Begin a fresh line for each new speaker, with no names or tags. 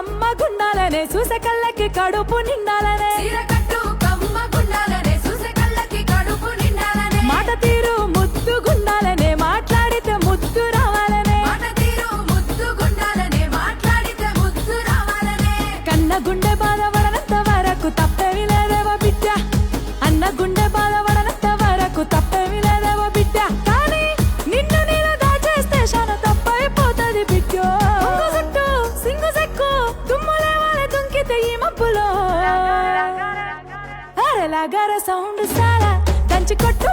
కమ్మగుండాలనే చూసే కళ్ళకి కడుపు నిండాలనే మాట తీరు ముద్దుగుండాలనే మాట్లాడితే ముద్దు రావాలనే కన్న గుండె బాధపడనంత వరకు తప్పేమి లేదేవో బిడ్డ అన్న గుండె బాధపడనంత వరకు తప్పేమి లేదేవో బిడ్డ కానీ నిన్ను నేను దాచేస్తే శాన తప్పైపోతుంది బిడ్డో సింగు సెక్కు తుమ్ములే వాళ్ళ దుంకితే ఈ మబ్బులో అరెలాగార సౌండ్ సాలా దంచి కొట్టు